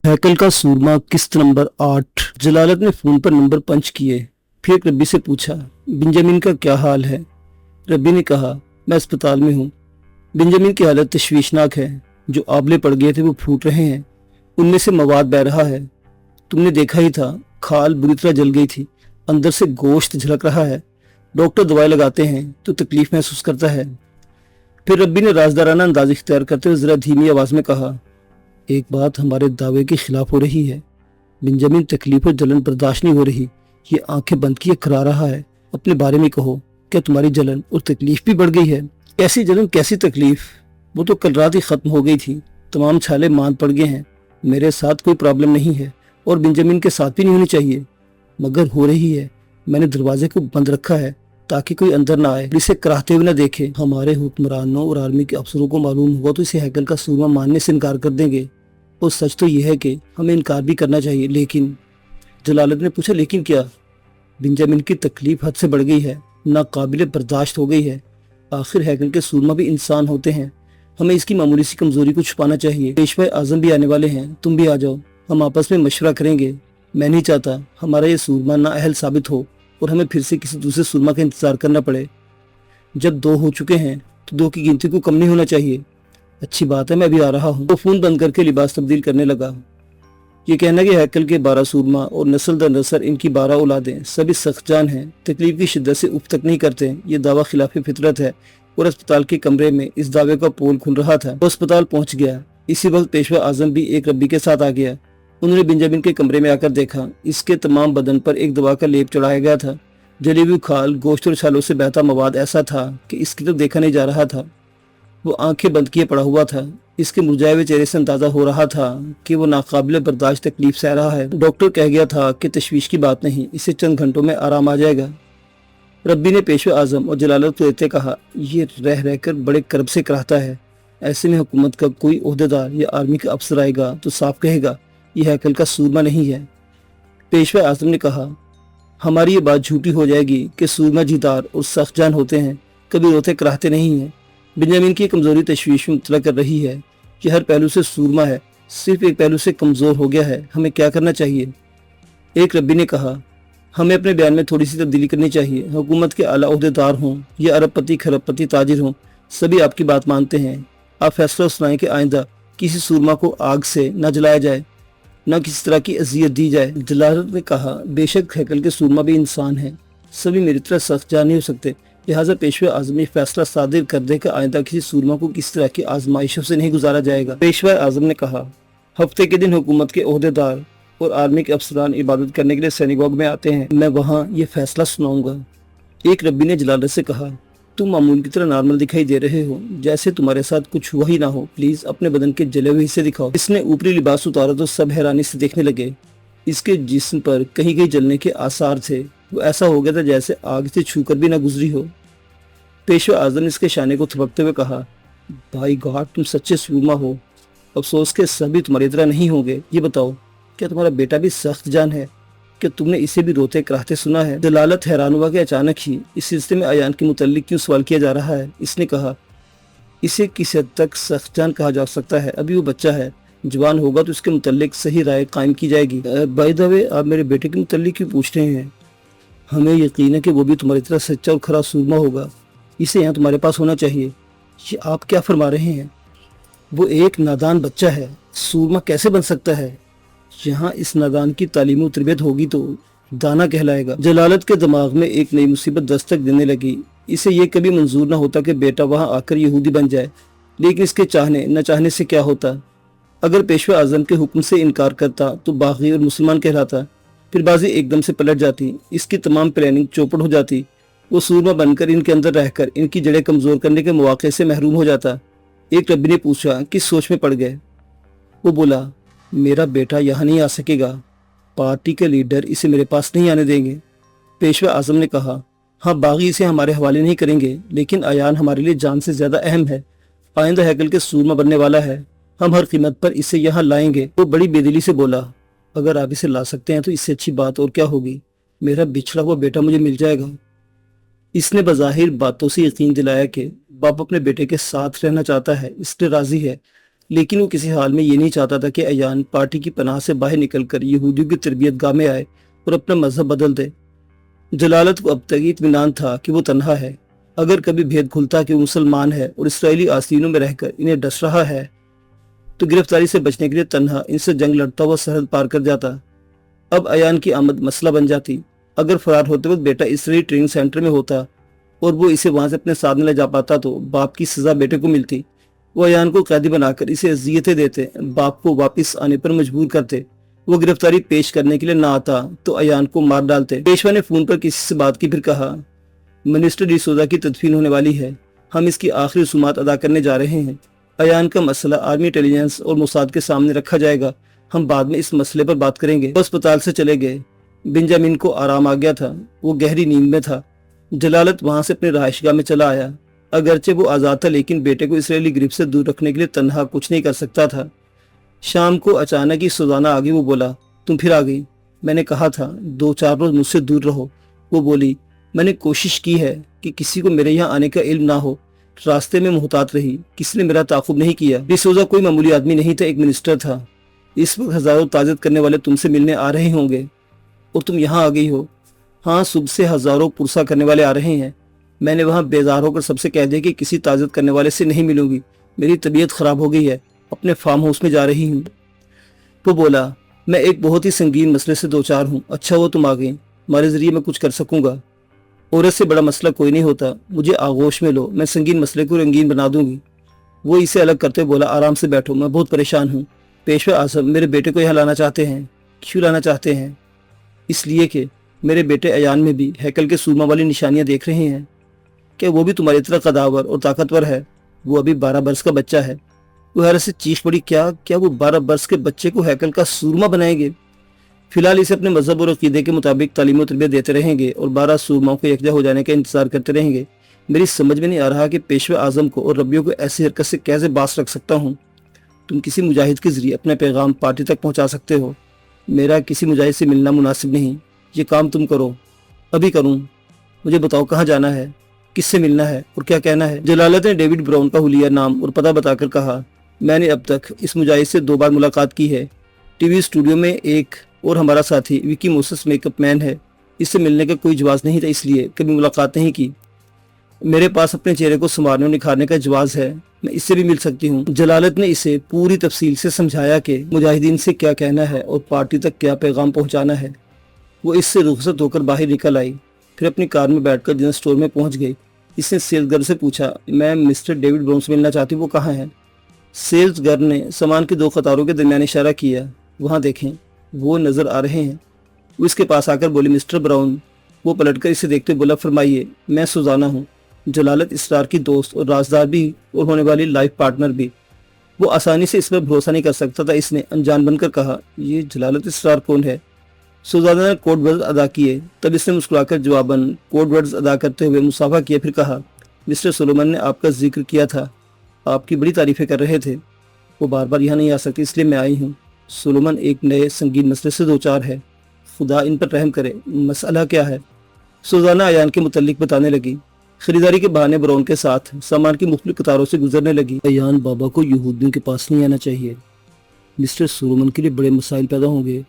हैकल का सूरमा किस्त नंबर 8। जलालत ने फोन पर नंबर पंच किए, फिर रब्बी से पूछा, बेंजामिन का क्या हाल है? रब्बी ने कहा, मैं अस्पताल में हूँ। बेंजामिन की हालत तशवीशनाक है। जो आबले पड़ गए थे वो फूट रहे हैं, उनमें से मवाद बह रहा है। तुमने देखा ही था, खाल बुरी तरह जल गई थी, अंदर से गोश्त झलक रहा है। डॉक्टर दवाई लगाते हैं तो तकलीफ महसूस करता है। फिर रब्बी ने राजदाराना अंदाज इख्तियार करते हुए जरा धीमी आवाज में कहा, एक बात हमारे दावे के खिलाफ हो रही है। बेंजामिन तकलीफ और जलन बर्दाश्त नहीं हो रही, ये आंखें बंद किए करा रहा है। अपने बारे में कहो, क्या तुम्हारी जलन और तकलीफ भी बढ़ गई है? कैसी जलन, कैसी तकलीफ? वो तो कल रात ही खत्म हो गई थी। तमाम छाले मांद पड़ गए हैं। मेरे साथ कोई प्रॉब्लम नहीं है और बेंजामिन के साथ भी नहीं होनी चाहिए, मगर हो रही है। मैंने दरवाजे को बंद रखा है ताकि कोई अंदर ना आए, इसे कराहते हुए ना देखे। हमारे हुक्मरानों और आर्मी के अफसरों को मालूम हुआ तो इसे हैकल का सूरमा मानने से इनकार कर देंगे। और सच तो यह है कि हमें इनकार भी करना चाहिए, लेकिन जलालत ने पूछा, लेकिन क्या? बेंजामिन की तकलीफ हद से बढ़ गई है, नाकाबिले बर्दाश्त हो गई है। आखिर हैकल के सूरमा भी इंसान होते हैं। हमें इसकी मामूली सी कमजोरी को छुपाना चाहिए। पेशवा आजम भी आने वाले हैं, तुम भी आ जाओ, हम आपस में मशवरा करेंगे। मैं नहीं चाहता हमारा ये सूरमा नाअहल साबित हो और हमें फिर से किसी दूसरे सूरमा का इंतजार करना पड़े। जब 2 हो चुके हैं तो 2 की गिनती को कम नहीं होना चाहिए। अच्छी बात है, मैं अभी आ रहा हूँ। वो फोन बंद करके लिबास तब्दील करने लगा। ये कहना कि हैकल के 12 सूरमा और नस्ल दर नस्ल इनकी 12 औलादें सभी सख्तजान हैं, तकलीफ की शिद्दत से उफ तक नहीं करते। ये दावा खिलाफ फितरत है। और अस्पताल के कमरे में इस दावे का पोल खुल रहा था। वो अस्पताल पहुंच गया। इसी वक्त पेशवा आजम भी एक रब्बी के साथ आ गया। उन्होंने बेंजामिन के कमरे में आकर देखा, इसके तमाम बदन पर एक दवा का लेप चढ़ाया गया था। जली हुई खाल, गोश्त और छालों से बहता मवाद ऐसा था कि इसकी तरफ देखा नहीं जा रहा था। वो आंखें बंद किए पड़ा हुआ था। इसके मुरझाए हुए चेहरे से अंदाजा हो रहा था कि वो नाकाबिले बर्दाश्त तकलीफ सह रहा है। डॉक्टर कह गया था कि तशवीश की बात नहीं, इसे चंद घंटों में आराम आ जाएगा। रब्बी ने पेशवा आजम और जलालत को देते कहा, ये रह रहकर बड़े कर्ब से कराहता है। ऐसे में हुकूमत का कोई ओहदेदार या आर्मी का अफसर आएगा तो साफ कहेगा, यह हैकल का सूरमा नहीं है। पेशवा आजम ने कहा, हमारी ये बात झूठी हो जाएगी कि सूरमा जीदार और सख्तजान होते हैं, कभी रोते कराहते नहीं हैं। बेंजामिन की कमजोरी तशवीश में मुबतला कर रही है कि हर पहलू से सूरमा है, सिर्फ एक पहलू से कमजोर हो गया है। हमें क्या करना चाहिए? एक रब्बी ने कहा, हमें अपने बयान में थोड़ी सी तब्दीली करनी चाहिए। हुकूमत के आला ओहदेदार हों या अरबपति खरबपति ताजिर हों, सभी आपकी बात मानते हैं। आप फैसला सुनाएं कि आइंदा किसी सूरमा को आग से न जलाया जाए, न किसी तरह की अजियत दी जाए। जलालत ने कहा, बेशक हैकल के सूरमा भी इंसान हैं, सभी मेरी तरह सख्त जान नहीं हो सकते। लिहाजा पेशवा आजम फैसला सादिर कर दे कि आइंदा किसी सूरमा को किस तरह की आजमाइशों से नहीं गुजारा जाएगा। पेशवा आजम ने कहा, हफ्ते के दिन हुकूमत के ओहदेदार और आर्मी के अफसरान इबादत करने के लिए सिनेगॉग में आते हैं, मैं वहाँ ये फैसला सुनाऊंगा। एक रब्बी ने जलालत से कहा, तुम मामूल की तरह नॉर्मल दिखाई दे रहे हो, जैसे तुम्हारे साथ कुछ हुआ ही ना हो। प्लीज अपने बदन के जले हुए हिस्से दिखाओ। इसने ऊपरी लिबास उतारा तो सब हैरानी से देखने लगे। इसके जिस्म पर कहीं कहीं जलने के आसार थे। वो ऐसा हो गया था जैसे आग से छूकर भी ना गुजरी हो। पेशवा आजम ने इसके शाने को थपकते हुए कहा, भाई गॉड, तुम सच्चे सूरमा हो। अफसोस के सभी तुम्हारी तरह नहीं होंगे। ये बताओ, क्या तुम्हारा बेटा भी सख्त जान है? क्या तुमने इसे भी रोते कराहते सुना है? जलालत हैरान हुआ कि अचानक ही इस सिलसिले में अयान के मुतल्लिक क्यों सवाल किया जा रहा है। इसने कहा, इसे किस हद तक सख्त जान कहा जा सकता है? अभी वो बच्चा है, जवान होगा तो इसके मुतल्लिक सही राय कायम की जाएगी। बाय द वे, आप मेरे बेटे के मुतल्लिक क्यों पूछ रहे हैं? हमें यकीन है कि वो भी तुम्हारी तरह सच्चा और खरा सूरमा होगा। इसे यहाँ तुम्हारे पास होना चाहिए। ये आप क्या फरमा रहे हैं? वो एक नादान बच्चा है, सूरमा कैसे बन सकता है? यहाँ इस नादान की तालीम और तरबियत होगी तो दाना कहलाएगा। जलालत के दिमाग में एक नई मुसीबत दस्तक देने लगी। इसे ये कभी मंजूर न होता कि बेटा वहाँ आकर यहूदी बन जाए, लेकिन इसके चाहने न चाहने से क्या होता। अगर पेशवा आजम के हुक्म से इनकार करता तो बागी और मुसलमान कहलाता, फिर बाजी एकदम से पलट जाती, इसकी तमाम प्लानिंग चौपट हो जाती। वो सूरमा बनकर इनके अंदर रहकर इनकी जड़ें कमजोर करने के मौके से महरूम हो जाता। एक रब्बी ने पूछा, किस सोच में पड़ गए? वो बोला, मेरा बेटा यहाँ नहीं आ सकेगा, पार्टी के लीडर इसे मेरे पास नहीं आने देंगे। पेशवा आजम ने कहा, हाँ, बागी इसे हमारे हवाले नहीं करेंगे, लेकिन अयान हमारे लिए जान से ज्यादा अहम है। आइंदा हैकल के सूरमा बनने वाला है, हम हर कीमत पर इसे यहाँ लाएंगे। वो बड़ी बेदिली से बोला, अगर आप इसे ला सकते हैं तो इससे अच्छी बात और क्या होगी। मेरा बिछड़ा हुआ बेटा मुझे मिल जाएगा। इसने बज़ाहिर बातों से यकीन दिलाया कि बाप अपने बेटे के साथ रहना चाहता है, इसलिए राजी है। لیکن وہ کسی حال میں یہ نہیں چاہتا تھا کہ ایان پارٹی کی پناہ سے باہر نکل کر یہودیوں کی تربیت گاہ میں آئے اور اپنا مذہب بدل دے۔ جلالت کو اب تک اطمینان تھا کہ وہ تنہا ہے۔ اگر کبھی بھید کھلتا کہ وہ مسلمان ہے اور اسرائیلی آستینوں میں رہ کر انہیں ڈس رہا ہے تو گرفتاری سے بچنے کے لیے تنہا ان سے جنگ لڑتا ہوا سرحد پار کر جاتا۔ اب ایان کی آمد مسئلہ بن جاتی۔ اگر فرار ہوتے وقت بیٹا اسرائیلی ٹریننگ سینٹر میں ہوتا اور وہ اسے وہاں سے اپنے ساتھ میں لے جا پاتا تو باپ کی سزا بیٹے کو ملتی۔ وہ ایان کو قیدی بنا کر اسے اذیتیں دیتے، باپ کو واپس آنے پر مجبور کرتے۔ وہ گرفتاری پیش کرنے کے لیے نہ آتا تو ایان کو مار ڈالتے۔ پیشوا نے فون پر کسی سے بات کی، پھر کہا منسٹر ڈی سوزا کی تدفین ہونے والی ہے، ہم اس کی آخری رسومات ادا کرنے جا رہے ہیں۔ ایان کا مسئلہ آرمی انٹیلیجنس اور موساد کے سامنے رکھا جائے گا، ہم بعد میں اس مسئلے پر بات کریں گے۔ وہ اسپتال سے چلے گئے۔ بنجامن کو آرام آ گیا تھا، وہ گہری نیند میں تھا۔ جلالت وہاں سے اپنے رہائش گاہ میں چلا آیا۔ اگرچہ وہ آزاد تھا لیکن بیٹے کو اسرائیلی گرفت سے دور رکھنے کے لیے تنہا کچھ نہیں کر سکتا تھا۔ شام کو اچانک ہی سوزانہ آ گئی۔ وہ بولا تم پھر آ گئی، میں نے کہا تھا 2-4 روز مجھ سے دور رہو۔ وہ بولی میں نے کوشش کی ہے کہ کسی کو میرے یہاں آنے کا علم نہ ہو، راستے میں محتاط رہی، کسی نے میرا تعاقب نہیں کیا۔ ڈی سوزا کوئی معمولی آدمی نہیں تھا، ایک منسٹر تھا۔ اس وقت ہزاروں تعزیت کرنے والے تم سے ملنے آ رہے ہوں گے اور تم یہاں آ گئی ہو۔ ہاں، صبح سے ہزاروں پرسہ کرنے والے آ رہے ہیں۔ میں نے وہاں بیزار ہو کر سب سے کہہ دیا کہ کسی تعزیت کرنے والے سے نہیں ملوں گی، میری طبیعت خراب ہو گئی ہے، اپنے فارم ہاؤس میں جا رہی ہوں۔ وہ بولا میں ایک بہت ہی سنگین مسئلے سے دوچار ہوں، اچھا ہو تم آ گئی، تمہارے ذریعے میں کچھ کر سکوں گا۔ عورت سے بڑا مسئلہ کوئی نہیں ہوتا، مجھے آغوش میں لو، میں سنگین مسئلے کو رنگین بنا دوں گی۔ وہ اسے الگ کرتے بولا آرام سے بیٹھو، میں بہت پریشان ہوں۔ پیشوا اعظم میرے بیٹے کو یہاں لانا چاہتے ہیں۔ کیوں لانا چاہتے ہیں؟ اس لیے کہ میرے بیٹے ایان میں بھی ہیکل کے سورما والی نشانیاں دیکھ رہے ہیں۔ کیا وہ بھی تمہاری طرح قداور اور طاقتور ہے؟ وہ ابھی 12 برس کا بچہ ہے۔ وہ حیرت سے چیخ پڑی، کیا وہ 12 برس کے بچے کو ہیکل کا سورما بنائیں گے؟ فی الحال اسے اپنے مذہب اور عقیدے کے مطابق تعلیم و تربیت دیتے رہیں گے اور 12 سورماؤں کو یکجا ہو جانے کا انتظار کرتے رہیں گے۔ میری سمجھ میں نہیں آ رہا کہ پیشوا اعظم کو اور ربیوں کو ایسی حرکت سے کیسے باز رکھ سکتا ہوں۔ تم کسی مجاہد کے ذریعے اپنا پیغام پارٹی تک پہنچا سکتے ہو، میرا کسی مجاہد سے ملنا مناسب نہیں۔ یہ کام تم کرو۔ ابھی کروں؟ مجھے بتاؤ کہاں جانا ہے، کس سے ملنا ہے اور کیا کہنا ہے؟ جلالت نے ڈیوڈ براؤن کا حلیہ نام اور پتہ بتا کر کہا میں نے اب تک اس مجاہد سے 2 بار ملاقات کی ہے، ٹی وی اسٹوڈیو میں ایک، اور ہمارا ساتھی وکی موسس میک اپ مین ہے۔ اس سے ملنے کا کوئی جواز نہیں تھا، اس لیے کبھی ملاقات نہیں کی۔ میرے پاس اپنے چہرے کو سنوارنے اور نکھارنے کا جواز ہے، میں اس سے بھی مل سکتی ہوں۔ جلالت نے اسے پوری تفصیل سے سمجھایا کہ مجاہدین سے کیا کہنا ہے اور پارٹی تک کیا پیغام پہنچانا ہے۔ وہ اس سے رخصت ہو کر باہر نکل آئی، پھر اپنی کار میں بیٹھ کر جنرل اسٹور میں پہنچ گئی۔ اس نے سیلز گرل سے پوچھا میں مسٹر ڈیوڈ براؤن سے ملنا چاہتی ہوں، وہ کہاں ہے؟ سیلز گرل نے سامان کی 2 قطاروں کے درمیان اشارہ کیا، وہاں دیکھیں، وہ نظر آ رہے ہیں۔ وہ اس کے پاس آ کر بولی مسٹر براؤن۔ وہ پلٹ کر اسے دیکھتے بولا فرمائیے، میں سوزانہ ہوں، جلالت اسرار کی دوست اور رازدار بھی اور ہونے والی لائف پارٹنر بھی۔ وہ آسانی سے اس پر بھروسہ نہیں کر سکتا تھا۔ اس نے انجان بن کر کہا یہ جلالت اسرار کون ہے؟ سوزانہ نے کوڈ ورڈز ادا کیے، تب اس نے مسکرا کر جواباً کوڈ ورڈز ادا کرتے ہوئے مصافحہ کیا، پھر کہا مسٹر سولومن نے آپ کا ذکر کیا تھا، آپ کی بڑی تعریفیں کر رہے تھے، وہ بار بار یہاں نہیں آ سکتے اس لیے میں آئی ہوں۔ سولومن ایک نئے سنگین مسئلے سے دوچار ہے، خدا ان پر رحم کرے۔ مسئلہ کیا ہے؟ سوزانہ ایان کے متعلق بتانے لگی۔ خریداری کے بہانے براؤن کے ساتھ سامان کی مختلف قطاروں سے گزرنے لگی۔ ایان بابا کو یہودیوں کے پاس نہیں آنا چاہیے، مسٹر سولومن کے لیے بڑے مسائل پیدا ہوں گے،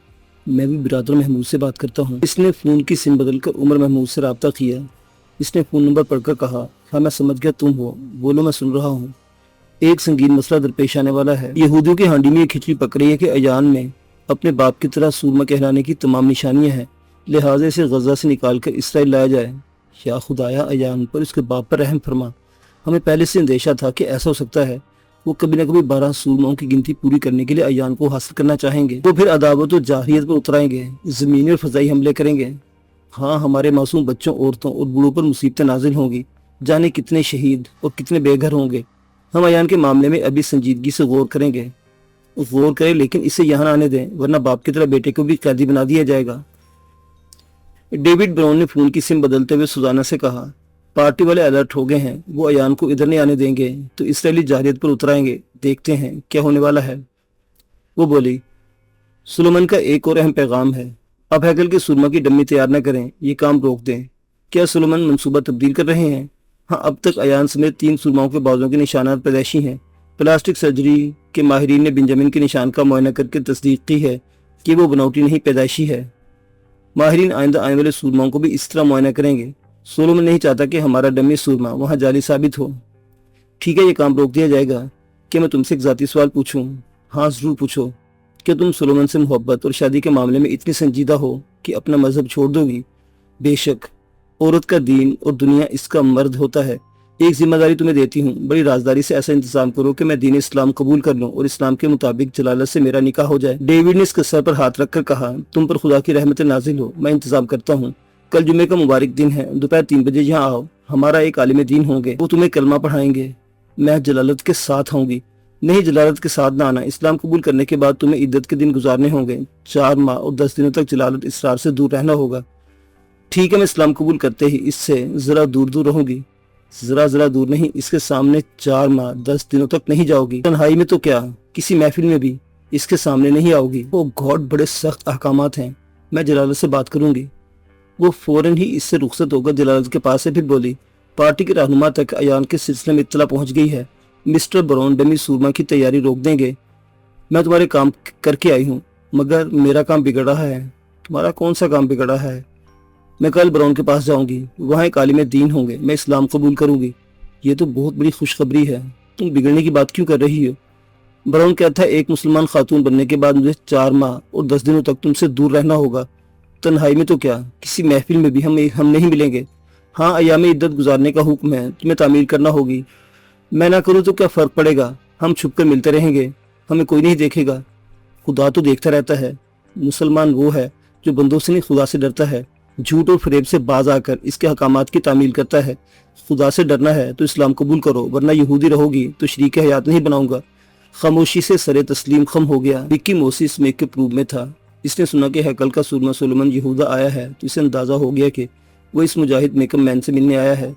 میں بھی برادر محمود سے بات کرتا ہوں۔ اس نے فون کی سم بدل کر عمر محمود سے رابطہ کیا۔ اس نے فون نمبر پڑھ کر کہا ہاں میں سمجھ گیا تم ہو، بولو میں سن رہا ہوں۔ ایک سنگین مسئلہ درپیش آنے والا ہے۔ یہودیوں کی ہانڈی میں یہ کھچڑی پک رہی ہے کہ ایان میں اپنے باپ کی طرح سورما کہلانے کی تمام نشانیاں ہیں، لہٰذا اسے غزہ سے نکال کر اسرائیل لایا جائے۔ یا خدایا ایان پر اس کے باپ پر رحم فرما، ہمیں پہلے سے اندیشہ تھا کہ ایسا ہو سکتا ہے، وہ کبھی نہ کبھی 12 سورماؤں کی گنتی پوری کرنے کے لیے ایان کو حاصل کرنا چاہیں گے۔ وہ پھر عداوت و جاہلیت پر اترائیں گے، زمینی اور فضائی حملے کریں گے۔ ہاں، ہمارے معصوم بچوں، عورتوں اور بوڑھوں پر مصیبتیں نازل ہوں گی، جانے کتنے شہید اور کتنے بے گھر ہوں گے۔ ہم ایان کے معاملے میں ابھی سنجیدگی سے غور کریں گے، غور کریں، لیکن اسے یہاں آنے دیں ورنہ باپ کی طرح بیٹے کو بھی قیدی بنا دیا جائے گا۔ ڈیوڈ براؤن نے فون کی سم بدلتے ہوئے سوزانہ سے کہا پارٹی والے الرٹ ہو گئے ہیں، وہ ایان کو ادھر نہیں آنے دیں گے تو اسرائیلی جاہلیت پر اترائیں گے، دیکھتے ہیں کیا ہونے والا ہے۔ وہ بولی سولومن کا ایک اور اہم پیغام ہے، اب ہیکل کے سورما کی ڈمی تیار نہ کریں، یہ کام روک دیں۔ کیا سولومن منصوبہ تبدیل کر رہے ہیں؟ ہاں، اب تک ایان سمیت 3 سورماؤں کے بازوں کے نشانات پیدائشی ہیں، प्लास्टिक सर्जरी के माहिरीन ने बेंजामिन के निशान का मुआयना करके तस्दीक की है कि वो बनावटी नहीं पैदाइशी है। माहिरीन आइंदा आने वाले सूरमाओं को भी इस तरह मुआयना करेंगे। सोलोमन नहीं चाहता कि हमारा डमी सूरमा वहां जाली साबित हो। ठीक है, ये काम रोक दिया जाएगा। क्या मैं तुमसे एक जाती सवाल पूछूं? हाँ जरूर पूछो। क्या तुम सोलोमन से मोहब्बत और शादी के मामले में इतनी संजीदा हो कि अपना मजहब छोड़ दोगी? बेशक, औरत का दीन और दुनिया इसका मर्द होता है। एक जिम्मेदारी तुम्हें देती हूँ, बड़ी राजदारी से ऐसा इंतजाम करो कि मैं दीन इस्लाम कबूल कर लूँ और इस्लाम के मुताबिक जलालत से मेरा निकाह हो जाए। डेविड ने इसके सर पर हाथ रखकर कहा, तुम पर खुदा की रहमत नाजिल हो। मैं इंतजाम करता हूँ। कल जुमे का मुबारक दिन है, दोपहर 3 बजे यहाँ आओ। हमारा एक आलिम दीन होंगे, वो तुम्हें कलमा पढ़ाएंगे। मैं जलालत के साथ आऊंगी। नहीं, जलालत के साथ ना आना। इस्लाम कबूल करने के बाद तुम्हें इद्दत के दिन गुजारने होंगे। 4 माह और 10 दिनों तक जलालत इसरार से दूर रहना होगा। ठीक है, मैं इस्लाम कबूल करते ही इससे जरा दूर दूर रहूंगी। जरा दूर नहीं, इसके सामने 4 माह 10 दिनों तक नहीं जाओगी। तन्हाई में तो क्या, किसी महफिल में भी इसके सामने नहीं आओगी। वो गॉड, बड़े सख्त अहकामात हैं। मैं जलालत से बात करूंगी। वो फौरन ही इससे रुखसत होकर जलालत के पास से फिर बोली, पार्टी के रहनुमा तक अयान के सिलसिले में इत्तला पहुंच गई है। मिस्टर ब्राउन डमी सूरमा की तैयारी रोक देंगे। मैं तुम्हारे काम करके आई हूँ, मगर मेरा काम बिगड़ा है। तुम्हारा कौन सा काम बिगड़ा है? मैं कल ब्राउन के पास जाऊंगी, वहाँ एक आलिम दीन होंगे। मैं इस्लाम कबूल करूंगी। ये तो बहुत बड़ी खुशखबरी है। तुम बिगड़ने की बात क्यों कर रही हो? ब्राउन कहता है, एक मुसलमान खातून बनने के बाद मुझे 4 माह और 10 दिनों तक तुमसे दूर रहना होगा। तन्हाई में तो क्या, किसी महफिल में भी हम नहीं मिलेंगे। हाँ, अयाम इद्दत गुजारने का हुक्म है, तुम्हें तामील करना होगी। मैं ना करूँ तो क्या फर्क पड़ेगा? हम छुप कर मिलते रहेंगे, हमें कोई नहीं देखेगा। खुदा तो देखता रहता है। मुसलमान वो है जो बंदों से नहीं, खुदा से डरता है। झूठ और फरेब से बाज आकर इसके हकामात की तामील करता है। खुदा से डरना है तो इस्लाम कबूल करो, वरना यहूदी रहोगी तो शरीक हयात नहीं बनाऊंगा। खामोशी से सरे तस्लीम खम हो गया। विक्की मोसिस मेकअप रूम में था। इसने सुना कि हैकल का सूरमा सोलोमन यहूदा आया है तो इसे अंदाजा हो गया कि वो इस मुजाहिद मेकअप मैन से मिलने आया है।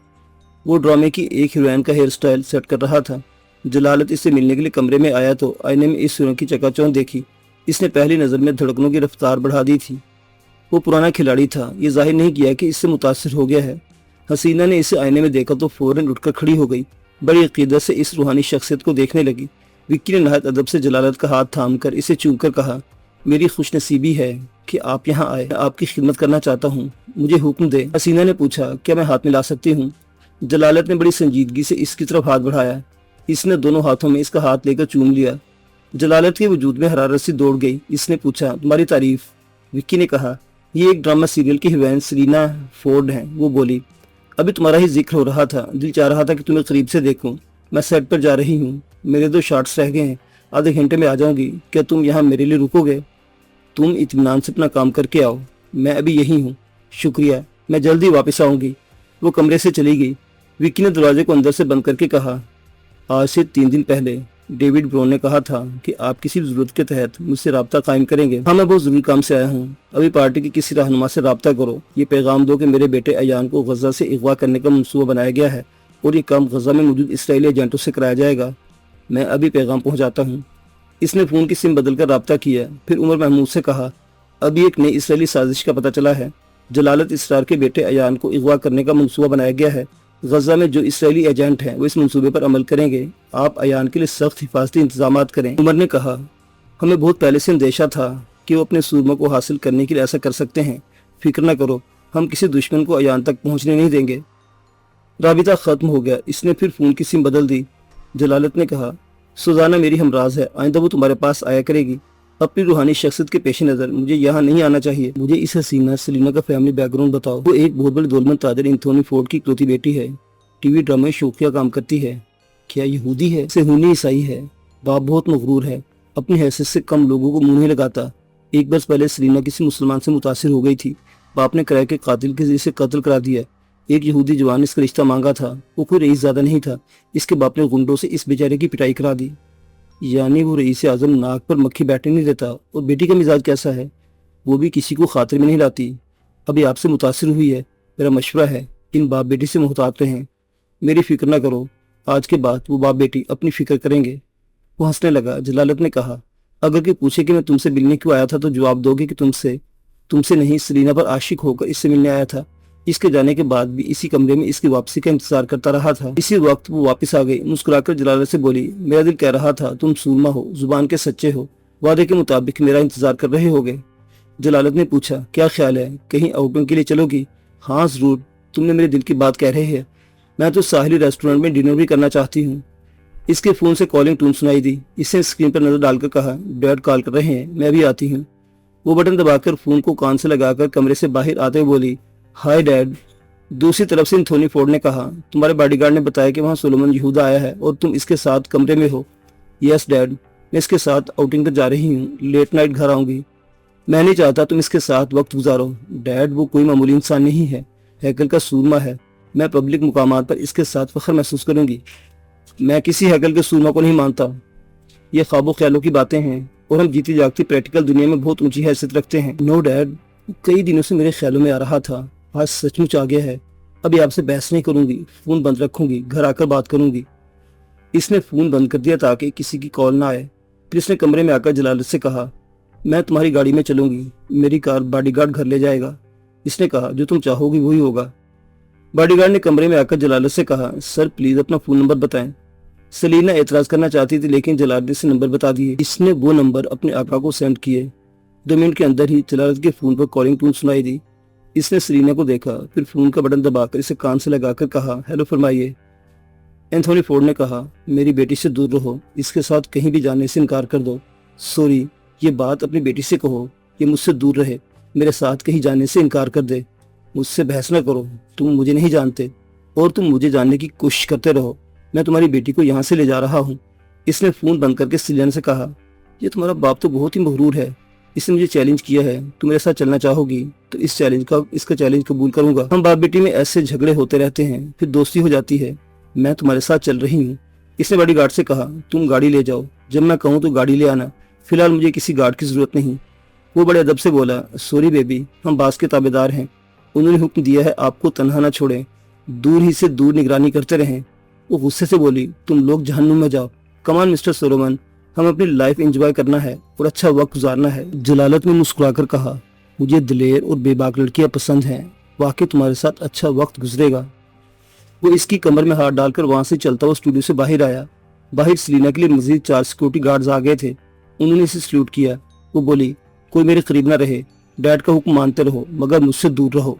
वो ड्रामे की एक हीरोइन का हेयर स्टाइल सेट कर रहा था। जलालत इससे मिलने के लिए कमरे में आया तो आईने में इस हीरोइन की चकाचौंध देखी। इसने पहली नज़र में धड़कनों की रफ्तार बढ़ा दी थी। वो पुराना खिलाड़ी था, ये जाहिर नहीं किया कि इससे मुतासिर हो गया है। हसीना ने इसे आईने में देखा तो फौरन उठकर खड़ी हो गई। बड़ी अकीदत से इस रूहानी शख्सियत को देखने लगी। विक्की ने नहायत अदब से जलालत का हाथ थाम कर इसे चूम कर कहा, मेरी खुशनसीबी है कि आप यहाँ आए। मैं आपकी खिदमत करना चाहता हूँ, मुझे हुक्म दे। हसीना ने पूछा, क्या मैं हाथ मिला सकती हूँ? जलालत ने बड़ी संजीदगी से इसकी तरफ हाथ बढ़ाया। इसने दोनों हाथों में इसका हाथ लेकर चूम लिया। जलालत के वजूद में हरारत सी दौड़ गई। इसने पूछा, तुम्हारी तारीफ? विक्की ने कहा, ये एक ड्रामा सीरियल की हीरोइन सेलिना फोर्ड है। वो बोली, अभी तुम्हारा ही जिक्र हो रहा था, दिल चाह रहा था कि तुम्हें करीब से देखूं। मैं सेट पर जा रही हूँ, मेरे 2 शॉट्स रह गए हैं, आधे घंटे में आ जाऊंगी। क्या तुम यहाँ मेरे लिए रुकोगे? तुम इत्मीनान से अपना काम करके आओ, मैं अभी यही हूँ। शुक्रिया, मैं जल्दी वापस आऊंगी। वो कमरे से चली गई। विक्की ने दरवाजे को अंदर से बंद करके कहा, आज से 3 दिन पहले डेविड ब्राउन ने कहा था कि आप किसी भी जरूरत के तहत मुझसे राब्ता कायम करेंगे। हाँ, मैं बहुत जरूरी काम से आया हूँ। अभी पार्टी के किसी रहनुमा से राब्ता करो, ये पैगाम दो कि मेरे बेटे अयान को गजा से अगवा करने का मंसूबा बनाया गया है और ये काम गजा में मौजूद इसराइली एजेंटों से कराया जाएगा। मैं अभी पैगाम पहुँचाता हूँ। इसने फ़ोन की सिम बदल कर राब्ता किया। फिर उमर महमूद से कहा, अभी एक नई इसराइली साजिश का पता चला है। जलालत इसरार के बेटे अयान को अगवा करने का मंसूबा बनाया गया है। गजा में जो इसराइली एजेंट हैं वो इस मंसूबे पर अमल करेंगे। आप अयान के लिए सख्त हिफाजती इंतजाम करें। उमर ने कहा, हमें बहुत पहले से अंदेशा था कि वो अपने सूरमा को हासिल करने के लिए ऐसा कर सकते हैं। फिक्र न करो, हम किसी दुश्मन को अयान तक पहुंचने नहीं देंगे। राबिता खत्म हो गया। इसने फिर फ़ोन की सिम बदल दी। जलालत ने कहा, सुजाना मेरी हमराज है, आइंदा वो तुम्हारे पास आया करेगी। अपनी रूहानी शख्सियत के पेश नज़र मुझे यहाँ नहीं आना चाहिए। मुझे इस हसीना सेलिना का फैमिली बैकग्राउंड बताओ। वो एक बहुत बड़ी दौलतमंद ताजर एंथोनी फोर्ड की इकलौती बेटी है। टीवी ड्रामा में शौकिया काम करती है। क्या यहूदी है? सेहूनी ईसाई है। बाप बहुत मगरूर है, अपनी हैसियत से कम लोगों को मुंह नहीं लगाता। 1 बरस पहले सेलिना किसी मुसलमान से मुतासिर हो गई थी। बाप ने किराए के कातिल के जरिए से कत्ल करा दिया। एक यहूदी जवान ने इसका रिश्ता मांगा था। वो कोई रईस ज़्यादा नहीं था। इसके बाप ने गुंडों से इस बेचारे की पिटाई करा दी। यानी वो रईस आज़म नाक पर मक्खी बैठने नहीं देता। और बेटी का मिजाज कैसा है? वो भी किसी को खातिर में नहीं लाती। अभी आपसे मुतासिर हुई है। मेरा मशवरा है, इन बाप बेटी से मुहतात रहें। मेरी फिक्र ना करो, आज के बाद वो बाप बेटी अपनी फिक्र करेंगे। वो हंसने लगा। जलालत ने कहा, अगर कोई पूछे कि मैं तुमसे मिलने क्यों आया था तो जवाब दोगे कि तुमसे नहीं, सेलिना पर आशिक होकर इससे मिलने आया था। इसके जाने के बाद भी इसी कमरे में इसकी वापसी का इंतजार करता रहा था। इसी वक्त वो वापस आ गई। मुस्कुराकर जलालत से बोली, मेरा दिल कह रहा था तुम सूरमा हो, जुबान के सच्चे हो, वादे के मुताबिक मेरा इंतजार कर रहे होगे। जलालत ने पूछा, क्या ख्याल है, कहीं आउटिंग के लिए चलोगी? हाँ जरूर, तुमने मेरे दिल की बात कह रहे हैं। मैं तो साहिली रेस्टोरेंट में डिनर भी करना चाहती हूँ। इसके फोन से कॉलिंग टून सुनाई दी। इसने स्क्रीन पर नजर डालकर कहा, डैड कॉल कर रहे हैं, मैं भी आती हूँ। वो बटन दबाकर फोन को कान से लगाकर कमरे से बाहर आते हुए बोली, हाय डैड। दूसरी तरफ से एंथोनी फोर्ड ने कहा, तुम्हारे बॉडीगार्ड ने बताया कि वहाँ सोलोमन यहूदा आया है और तुम इसके साथ कमरे में हो। यस डैड, मैं इसके साथ आउटिंग पर जा रही हूँ, लेट नाइट घर आऊंगी। मैं नहीं चाहता तुम इसके साथ वक्त गुजारो। डैड, वो कोई मामूली इंसान नहीं है, हैकल का सूरमा है। मैं पब्लिक मुकामात पर इसके साथ फख्र महसूस करूंगी। मैं किसी हैकल के सूरमा को नहीं मानता। ये ख्वाबों ख्यालों की बातें हैं और हम जीती जागती प्रैक्टिकल दुनिया में बहुत ऊंची हैसियत रखते हैं। नो डैड, कई दिनों से मेरे ख्यालों में आ रहा था, आज सचमुच आ गया है। अभी आपसे बहस नहीं करूंगी, फोन बंद रखूंगी, घर आकर बात करूंगी। इसने फोन बंद कर दिया ताकि किसी की कॉल ना आए। फिर इसने कमरे में आकर जलालत से कहा, मैं तुम्हारी गाड़ी में चलूंगी, मेरी कार बॉडीगार्ड घर ले जाएगा। इसने कहा, जो तुम चाहोगी वही होगा। बॉडीगार्ड ने कमरे में आकर जलालत से कहा, सर प्लीज अपना फोन नंबर बताएं। सलीना एतराज करना चाहती थी लेकिन जलालत ने नंबर बता दिए। इसने वो नंबर अपने आका को सेंड किए। 2 मिनट के अंदर ही जलालत के फोन पर कॉलिंग टून सुनाई दी। इसने सलीना को देखा, फिर फोन का बटन दबाकर इसे कान से लगाकर कहा, हेलो फरमाइए। एंथोनी फोर्ड ने कहा, मेरी बेटी से दूर रहो, इसके साथ कहीं भी जाने से इनकार कर दो। सॉरी, ये बात अपनी बेटी से कहो, ये मुझसे दूर रहे, मेरे साथ कहीं जाने से इनकार कर दे। मुझसे बहस न करो, तुम मुझे नहीं जानते और तुम मुझे जानने की कोशिश करते रहो। मैं तुम्हारी बेटी को यहाँ से ले जा रहा हूँ। इसने फोन बंद करके सलीना से कहा, ये तुम्हारा बाप तो बहुत ही मगरूर है। इसने मुझे चैलेंज किया है, तुम मेरे साथ चलना चाहोगी तो इसका चैलेंज कबूल करूंगा। हम बाप बेटी में ऐसे झगड़े होते रहते हैं, फिर दोस्ती हो जाती है। मैं तुम्हारे साथ चल रही हूँ। इसने बॉडीगार्ड से कहा, तुम गाड़ी ले जाओ, जब मैं कहूँ तो गाड़ी ले आना, फिलहाल मुझे किसी गार्ड की जरूरत नहीं। वो बड़े अदब से बोला, सॉरी बेबी, हम बास के ताबेदार हैं। उन्होंने हुक्म दिया है आपको तन्हा न छोड़ें, दूर ही से दूर निगरानी करते रहें। वो गुस्से से बोली, तुम लोग जहन्नुम में जाओ। कमान मिस्टर सोलोमन, हम अपनी लाइफ एंजॉय करना है और अच्छा वक्त गुजारना है। जलालत ने मुस्कुराकर कहा, मुझे दिलेर और बेबाक लड़कियां पसंद हैं, वाकई तुम्हारे साथ अच्छा वक्त गुजरेगा। वो इसकी कमर में हाथ डालकर वहां से चलता हुआ स्टूडियो से बाहर आया। बाहर सलीना के लिए मजीद 4 सिक्योरिटी गार्ड्स आ गए थे। उन्होंने इसे सल्यूट किया। वो बोली, कोई मेरे करीब ना रहे, डैड का हुक्म मानते रहो मगर मुझसे दूर रहो।